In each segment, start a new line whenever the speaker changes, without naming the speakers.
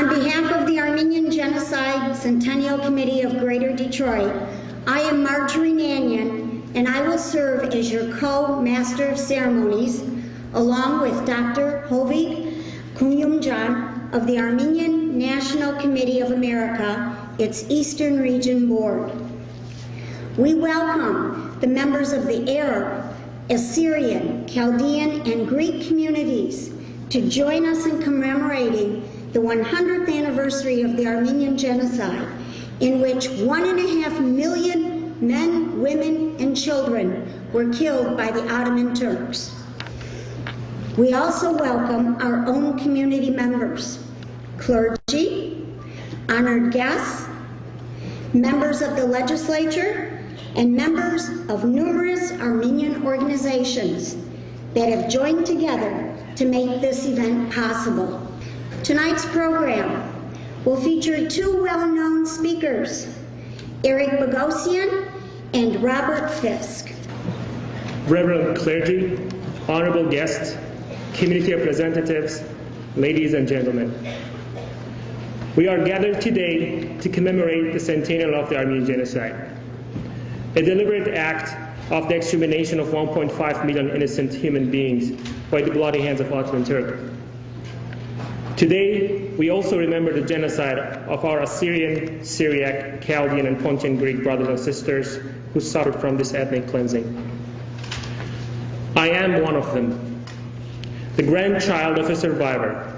On behalf of the Armenian Genocide Centennial Committee of Greater Detroit, I am Marjorie Mannion, and I will serve as your co-master of ceremonies, along with Dr. Hovig Kunyumjan of the Armenian National Committee of America, its Eastern Region Board. We welcome the members of the Arab, Assyrian, Chaldean, and Greek communities to join us in commemorating the 100th anniversary of the Armenian Genocide, in which 1.5 million men, women, and children were killed by the Ottoman Turks. We also welcome our own community members, clergy, honored guests, members of the legislature, and members of numerous Armenian organizations that have joined together to make this event possible. Tonight's program will feature two well-known speakers, Eric Bogosian and Robert Fisk.
Reverend clergy, honorable guests, community representatives, ladies and gentlemen. We are gathered today to commemorate the centennial of the Armenian Genocide, a deliberate act of the extermination of 1.5 million innocent human beings by the bloody hands of Ottoman Turks. Today, we also remember the genocide of our Assyrian, Syriac, Chaldean, and Pontian Greek brothers and sisters who suffered from this ethnic cleansing. I am one of them, the grandchild of a survivor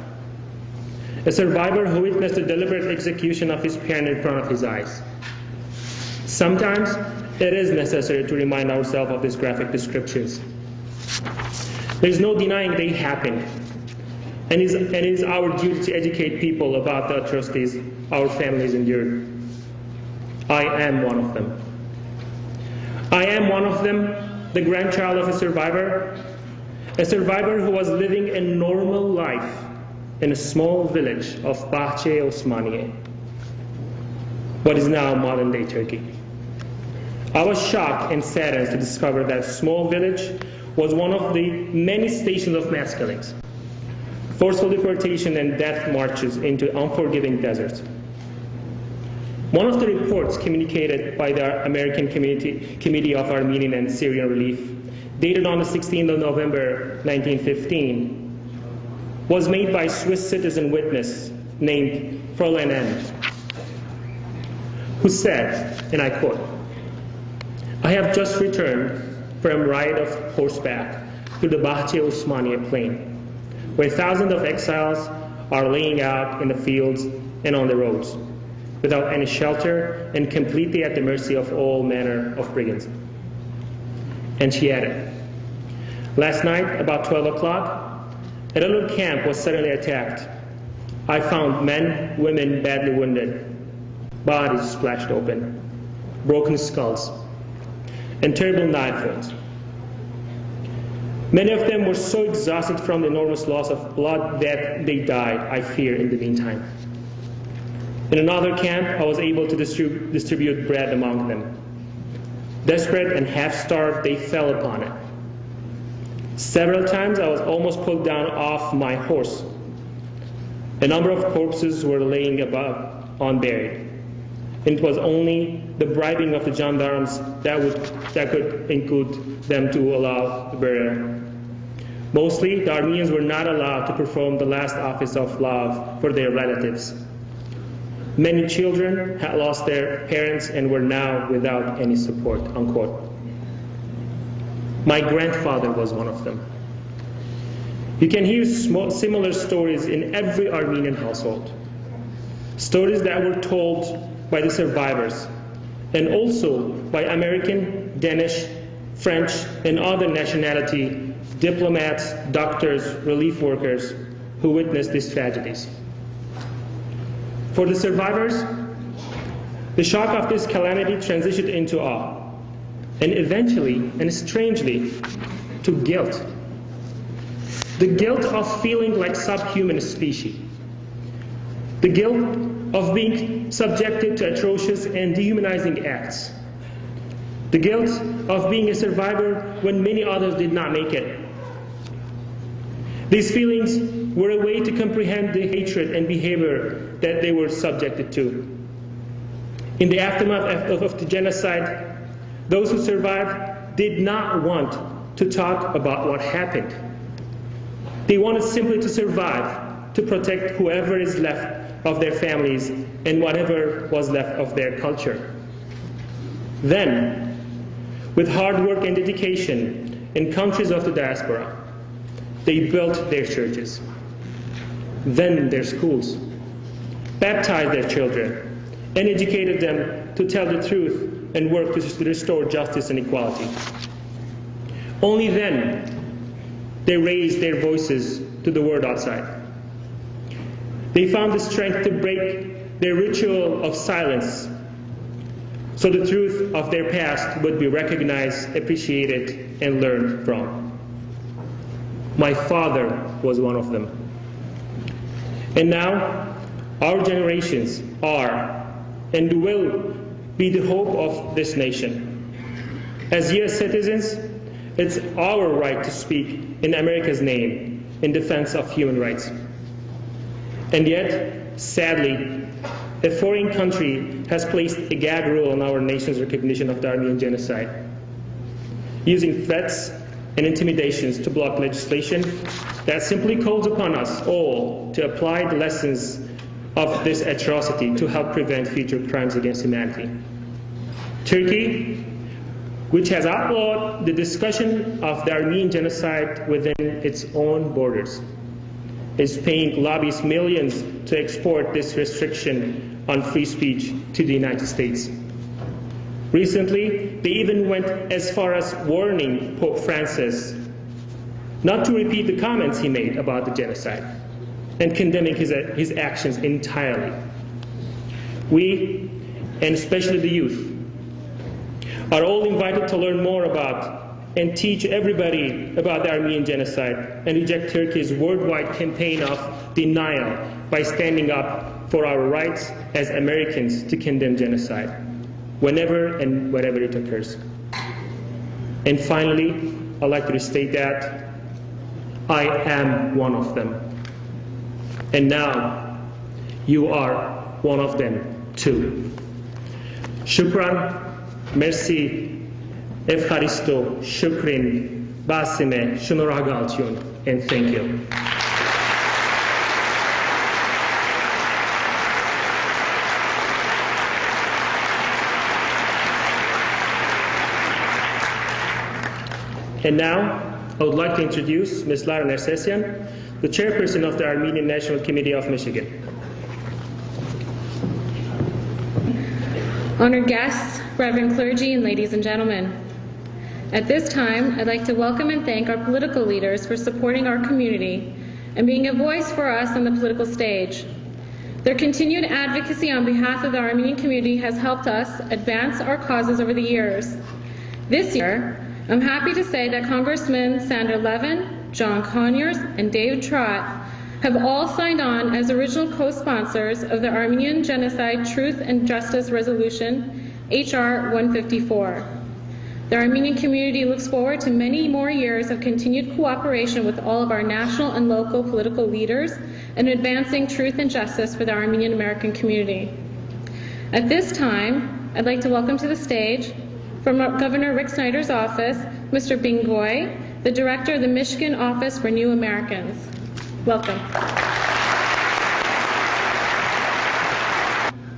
who witnessed the deliberate execution of his parent in front of his eyes. Sometimes it is necessary to remind ourselves of these graphic descriptions. There is no denying they happened. And it is our duty to educate people about the atrocities our families endured. I am one of them. I am one of them, the grandchild of a survivor who was living a normal life in a small village of Bahçe Osmaniye, what is now modern-day Turkey. I was shocked and saddened to discover that small village was one of the many stations of mass killings, forceful deportation, and death marches into unforgiving deserts. One of the reports communicated by the American Committee of Armenian and Syrian Relief, dated on the 16th of November 1915, was made by a Swiss citizen witness named Fräulein N., who said, and I quote, "I have just returned from a ride of horseback through the Bahçe Osmaniye plain, where thousands of exiles are laying out in the fields and on the roads, without any shelter and completely at the mercy of all manner of brigands." And she added, "Last night, about 12 o'clock, a little camp was suddenly attacked. I found men, women badly wounded, bodies splashed open, broken skulls, and terrible knife wounds. Many of them were so exhausted from the enormous loss of blood that they died, I fear, in the meantime. In another camp, I was able to distribute bread among them. Desperate and half-starved, they fell upon it. Several times I was almost pulled down off my horse. A number of corpses were laying above, unburied. And it was only the bribing of the gendarmes that could include them to allow the burial. Mostly, the Armenians were not allowed to perform the last office of love for their relatives. Many children had lost their parents and were now without any support," unquote. My grandfather was one of them. You can hear similar stories in every Armenian household. Stories that were told by the survivors, and also by American, Danish, French, and other nationality diplomats, doctors, relief workers who witnessed these tragedies. For the survivors, the shock of this calamity transitioned into awe, and eventually, and strangely, to guilt. The guilt of feeling like subhuman species. The guilt of being subjected to atrocious and dehumanizing acts. The guilt of being a survivor when many others did not make it. These feelings were a way to comprehend the hatred and behavior that they were subjected to. In the aftermath of the genocide, those who survived did not want to talk about what happened. They wanted simply to survive, to protect whoever is left of their families and whatever was left of their culture. Then, with hard work and dedication in countries of the diaspora, they built their churches, then their schools, baptized their children, and educated them to tell the truth and work to restore justice and equality. Only then they raised their voices to the world outside. They found the strength to break their ritual of silence so the truth of their past would be recognized, appreciated, and learned from. My father was one of them. And now, our generations are and will be the hope of this nation. As U.S. citizens, it's our right to speak in America's name in defense of human rights. And yet, sadly, a foreign country has placed a gag rule on our nation's recognition of the Armenian Genocide, using threats and intimidations to block legislation that simply calls upon us all to apply the lessons of this atrocity to help prevent future crimes against humanity. Turkey, which has outlawed the discussion of the Armenian Genocide within its own borders, is paying lobbyists millions to export this restriction on free speech to the United States. Recently, they even went as far as warning Pope Francis not to repeat the comments he made about the genocide and condemning his actions entirely. We, and especially the youth, are all invited to learn more about and teach everybody about the Armenian Genocide and reject Turkey's worldwide campaign of denial by standing up for our rights as Americans to condemn genocide, whenever and wherever it occurs. And finally, I'd like to restate that I am one of them. And now, you are one of them too. Shukran, merci, Evcharisto, Shukrin, Basime, Shunuragaltun, and thank you. And now, I would like to introduce Ms. Lara Nersesyan, the chairperson of the Armenian National Committee of Michigan.
Honored guests, reverend clergy, and ladies and gentlemen. At this time, I'd like to welcome and thank our political leaders for supporting our community and being a voice for us on the political stage. Their continued advocacy on behalf of the Armenian community has helped us advance our causes over the years. This year, I'm happy to say that Congressmen Sandra Levin, John Conyers, and David Trott have all signed on as original co-sponsors of the Armenian Genocide Truth and Justice Resolution, H.R. 154. The Armenian community looks forward to many more years of continued cooperation with all of our national and local political leaders in advancing truth and justice for the Armenian American community. At this time, I'd like to welcome to the stage, from Governor Rick Snyder's office, Mr. Bing Goy, the Director of the Michigan Office for New Americans. Welcome.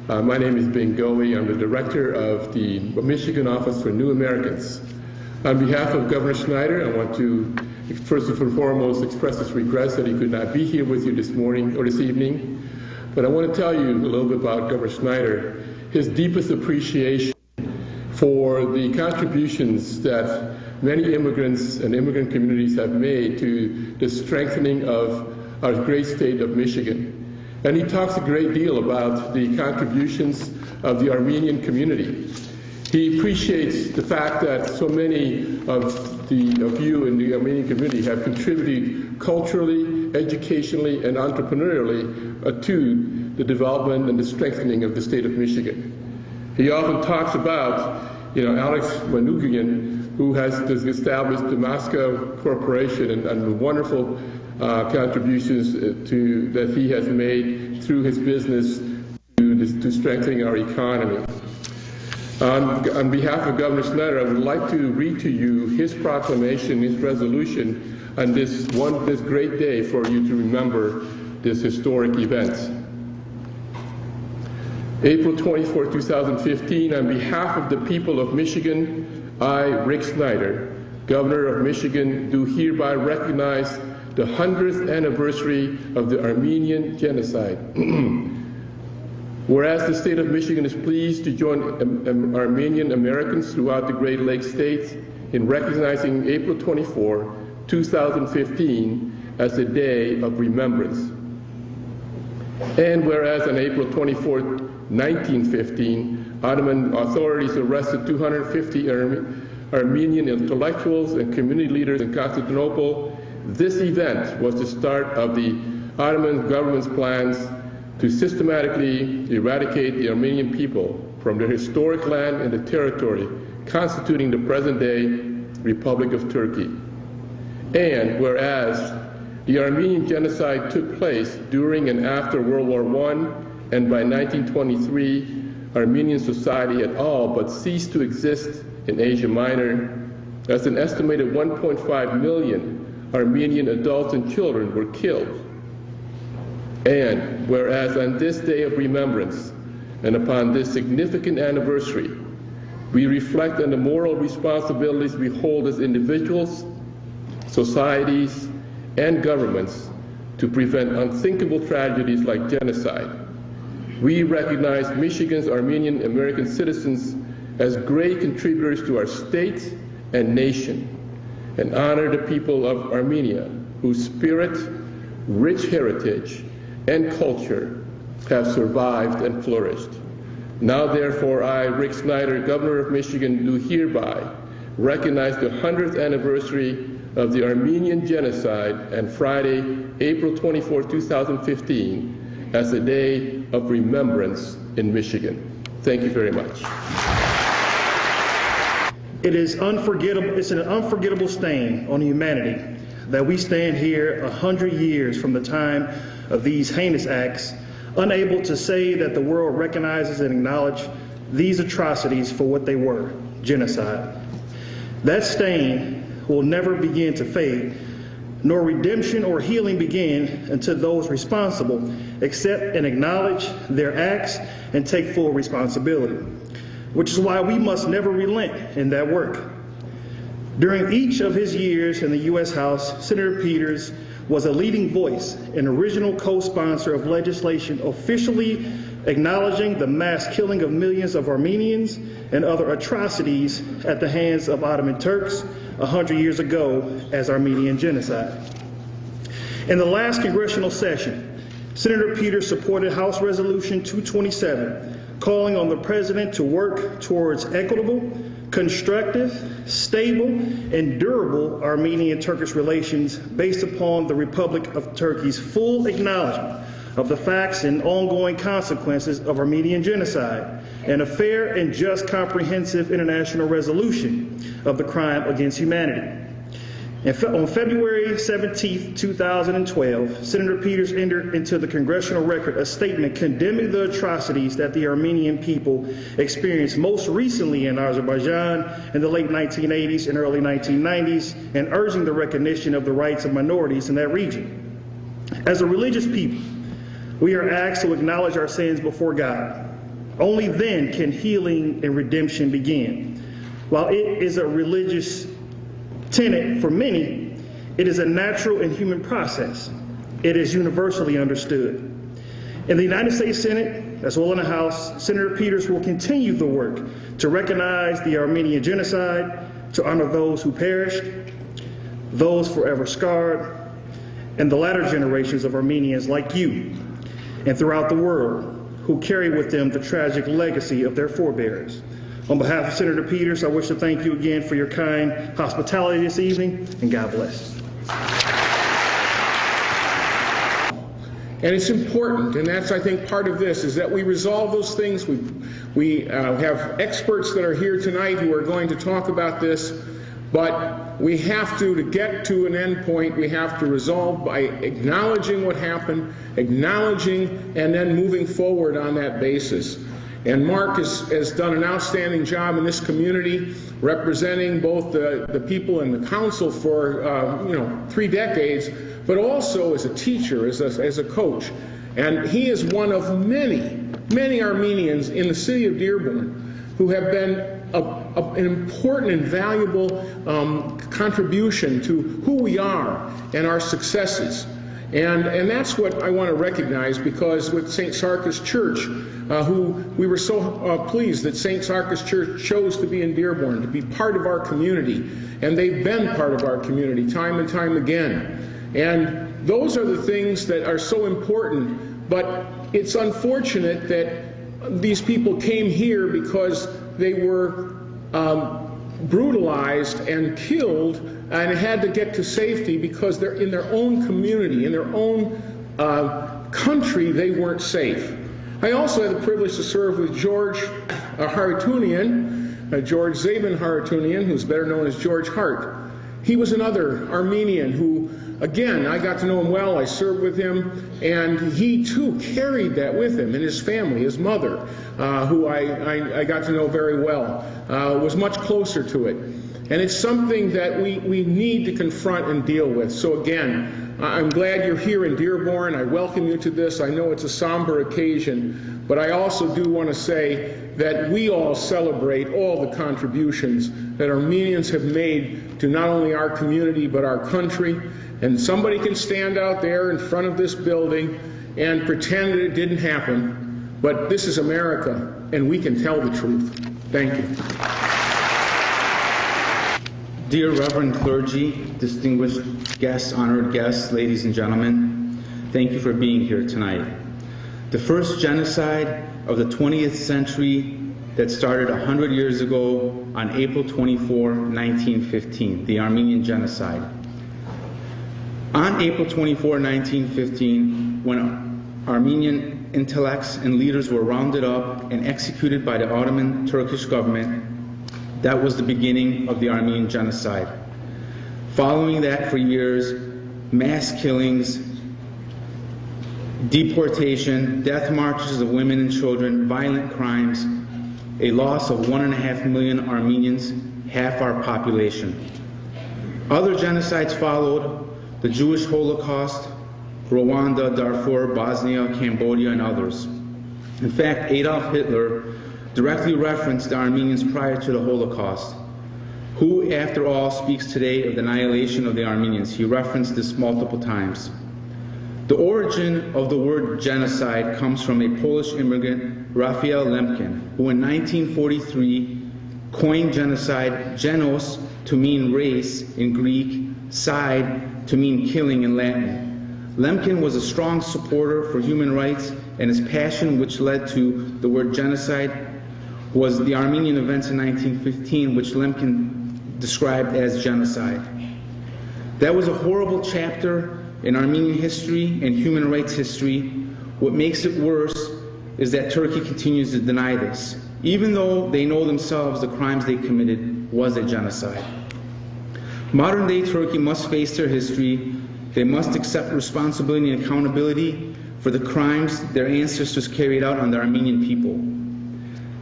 My name is Bing Goy. I'm the Director of the Michigan Office for New Americans. On behalf of Governor Snyder, I want to first and foremost express his regrets that he could not be here with you this morning or this evening. But I want to tell you a little bit about Governor Snyder, his deepest appreciation for the contributions that many immigrants and immigrant communities have made to the strengthening of our great state of Michigan. And he talks a great deal about the contributions of the Armenian community. He appreciates the fact that so many of you in the Armenian community have contributed culturally, educationally, and entrepreneurially to the development and the strengthening of the state of Michigan. He often talks about, Alex Manoukian, who has established the Moscow Corporation and the wonderful contributions that he has made through his business to strengthening our economy. On behalf of Governor Snyder, I would like to read to you his proclamation, his resolution on this great day for you to remember this historic event. April 24, 2015, on behalf of the people of Michigan, I, Rick Snyder, Governor of Michigan, do hereby recognize the 100th anniversary of the Armenian Genocide. Whereas the state of Michigan is pleased to join Armenian Americans throughout the Great Lakes states in recognizing April 24, 2015 as a day of remembrance. And whereas on April 24, 1915, Ottoman authorities arrested 250 Armenian intellectuals and community leaders in Constantinople, this event was the start of the Ottoman government's plans to systematically eradicate the Armenian people from their historic land and the territory constituting the present-day Republic of Turkey. And whereas the Armenian Genocide took place during and after World War I, and by 1923, Armenian society had all but ceased to exist in Asia Minor, as an estimated 1.5 million Armenian adults and children were killed. And whereas on this day of remembrance, and upon this significant anniversary, we reflect on the moral responsibilities we hold as individuals, societies, and governments to prevent unthinkable tragedies like genocide. We recognize Michigan's Armenian American citizens as great contributors to our state and nation, and honor the people of Armenia, whose spirit, rich heritage, and culture have survived and flourished. Now therefore I, Rick Snyder, Governor of Michigan, do hereby recognize the 100th anniversary of the Armenian Genocide and Friday, April 24, 2015, as a day of remembrance in Michigan. Thank you very much.
It is unforgettable. It's an unforgettable stain on humanity that we stand here 100 years from the time of these heinous acts, unable to say that the world recognizes and acknowledges these atrocities for what they were, genocide. That stain will never begin to fade, nor redemption or healing begin until those responsible accept and acknowledge their acts and take full responsibility, which is why we must never relent in that work. During each of his years in the U.S. House, Senator Peters was a leading voice and original co-sponsor of legislation officially acknowledging the mass killing of millions of Armenians and other atrocities at the hands of Ottoman Turks 100 years ago as Armenian Genocide. In the last congressional session, Senator Peters supported House Resolution 227, calling on the President to work towards equitable, constructive, stable, and durable Armenian-Turkish relations based upon the Republic of Turkey's full acknowledgement of the facts and ongoing consequences of Armenian genocide, and a fair and just comprehensive international resolution of the crime against humanity. On February 17, 2012, Senator Peters entered into the congressional record a statement condemning the atrocities that the Armenian people experienced most recently in Azerbaijan in the late 1980s and early 1990s, and urging the recognition of the rights of minorities in that region. As a religious people, we are asked to acknowledge our sins before God. Only then can healing and redemption begin. While it is a religious tenet for many, it is a natural and human process. It is universally understood. In the United States Senate, as well in the House, Senator Peters will continue the work to recognize the Armenian Genocide, to honor those who perished, those forever scarred, and the latter generations of Armenians like you and throughout the world who carry with them the tragic legacy of their forebears. On behalf of Senator Peters, I wish to thank you again for your kind hospitality this evening, and God bless.
And it's important, and that's, I think, part of this, is that we resolve those things. We have experts that are here tonight who are going to talk about this. But we have to get to an end point, we have to resolve by acknowledging what happened, acknowledging, and then moving forward on that basis. And Mark has done an outstanding job in this community, representing both the people in the council for 3 decades, but also as a teacher, as a coach. And he is one of many Armenians in the city of Dearborn who have been an important and valuable contribution to who we are and our successes. And that's what I want to recognize, because with St. Sarkis Church, who we were so pleased that St. Sarkis Church chose to be in Dearborn, to be part of our community. And they've been part of our community time and time again. And those are the things that are so important. But it's unfortunate that these people came here because they were brutalized and killed and had to get to safety because they're in their own community, in their own country, they weren't safe. I also had the privilege to serve with George Haratunian, George Zabin Haratunian, who's better known as George Hart. He was another Armenian who, again, I got to know him well, I served with him, and he too carried that with him, and his family, his mother, who I got to know very well, was much closer to it. And it's something that we need to confront and deal with. So again, I'm glad you're here in Dearborn. I welcome you to this. I know it's a somber occasion, but I also do want to say that we all celebrate all the contributions that Armenians have made to not only our community but our country. And somebody can stand out there in front of this building and pretend that it didn't happen, but this is America, and we can tell the truth. Thank you.
Dear Reverend clergy, distinguished guests, honored guests, ladies and gentlemen, thank you for being here tonight. The first genocide of the 20th century that started 100 years ago on April 24, 1915, the Armenian Genocide. On April 24, 1915, when Armenian intellects and leaders were rounded up and executed by the Ottoman Turkish government, that was the beginning of the Armenian Genocide. Following that for years, mass killings, deportation, death marches of women and children, violent crimes, a loss of 1.5 million Armenians, half our population. Other genocides followed: the Jewish Holocaust, Rwanda, Darfur, Bosnia, Cambodia, and others. In fact, Adolf Hitler directly referenced the Armenians prior to the Holocaust. Who, after all, speaks today of the annihilation of the Armenians? He referenced this multiple times. The origin of the word genocide comes from a Polish immigrant, Raphael Lemkin, who in 1943 coined genocide, genos, to mean race in Greek, side, to mean killing in Latin. Lemkin was a strong supporter for human rights, and his passion, which led to the word genocide, was the Armenian events in 1915, which Lemkin described as genocide. That was a horrible chapter in Armenian history and human rights history. What makes it worse is that Turkey continues to deny this, even though they know themselves the crimes they committed was a genocide. Modern day Turkey must face their history. They must accept responsibility and accountability for the crimes their ancestors carried out on the Armenian people.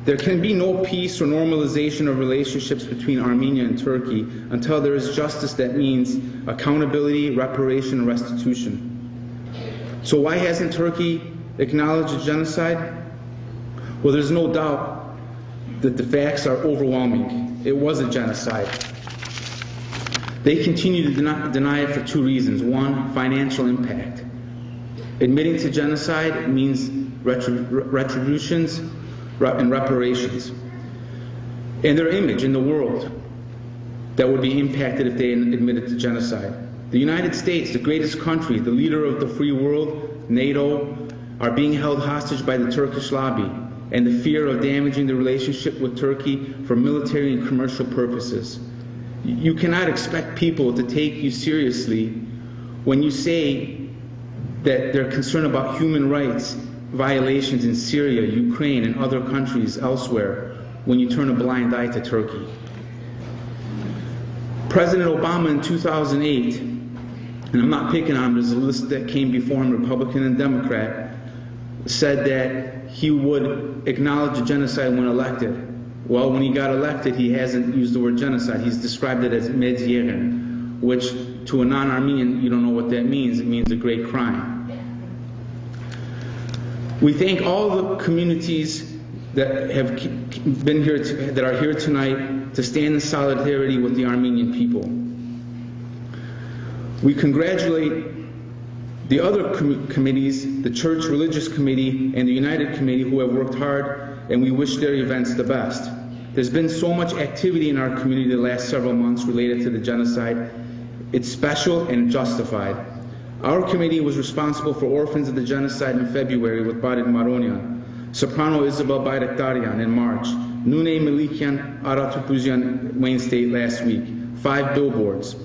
There can be no peace or normalization of relationships between Armenia and Turkey until there is justice that means accountability, reparation, and restitution. So why hasn't Turkey acknowledged the genocide? Well, there's no doubt that the facts are overwhelming. It was a genocide. They continue to deny it for 2 reasons. One, financial impact. Admitting to genocide means retributions and reparations. And their image in the world that would be impacted if they admitted to genocide. The United States, the greatest country, the leader of the free world, NATO, are being held hostage by the Turkish lobby and the fear of damaging the relationship with Turkey for military and commercial purposes. You cannot expect people to take you seriously when you say that they're concerned about human rights violations in Syria, Ukraine, and other countries elsewhere when you turn a blind eye to Turkey. President Obama in 2008, and I'm not picking on him, there's a list that came before him, Republican and Democrat, said that he would acknowledge a genocide when elected. Well, when he got elected, he hasn't used the word genocide. He's described it as Medzieren, which to a non-Armenian, you don't know what that means. It means a great crime. We thank all the communities that have been here, that are here tonight to stand in solidarity with the Armenian people. We congratulate the other committees, the Church Religious Committee and the United Committee, who have worked hard, and we wish their events the best. There's been so much activity in our community the last several months related to the genocide. It's special and justified. Our committee was responsible for Orphans of the Genocide in February with Barit Maronian, Soprano Isabel Bayraktarian in March, Nune Melikian Aratupuzian Wayne State last week, 5 billboards.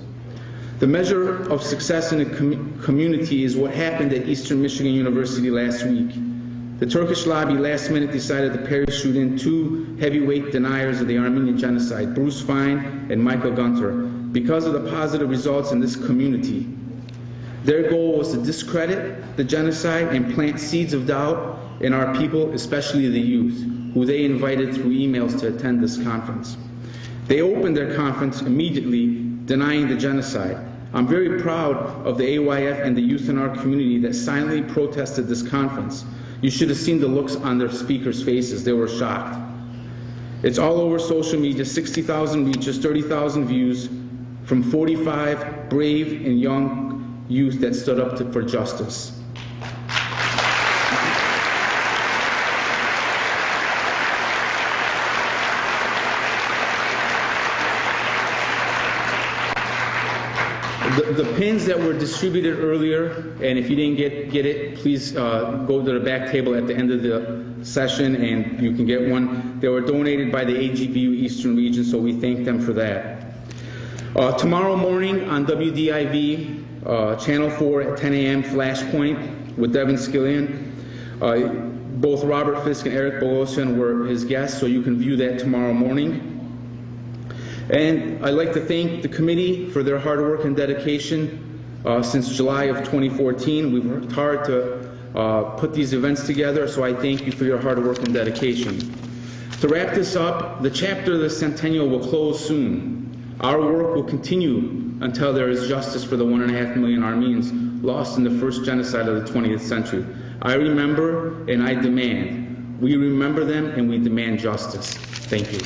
The measure of success in a community is what happened at Eastern Michigan University last week. The Turkish lobby last minute decided to parachute in 2 heavyweight deniers of the Armenian Genocide, Bruce Fine and Michael Gunter, because of the positive results in this community. Their goal was to discredit the genocide and plant seeds of doubt in our people, especially the youth, who they invited through emails to attend this conference. They opened their conference immediately denying the genocide. I'm very proud of the AYF and the youth in our community that silently protested this conference. You should have seen the looks on their speakers' faces. They were shocked. It's all over social media, 60,000 reaches, 30,000 views from 45 brave and young youth that stood up for justice. The pins that were distributed earlier, and if you didn't get it, please go to the back table at the end of the session and you can get one. They were donated by the AGBU Eastern Region, so we thank them for that. Tomorrow morning on WDIV, Channel 4 at 10 a.m. Flashpoint with Devin Skillian. Both Robert Fisk and Eric Bogosian were his guests, so you can view that tomorrow morning. And I'd like to thank the committee for their hard work and dedication since July of 2014. We've worked hard to put these events together, so I thank you for your hard work and dedication. To wrap this up, the chapter of the Centennial will close soon. Our work will continue until there is justice for the 1.5 million Armenians lost in the first genocide of the 20th century. I remember and I demand. We remember them and we demand justice. Thank you.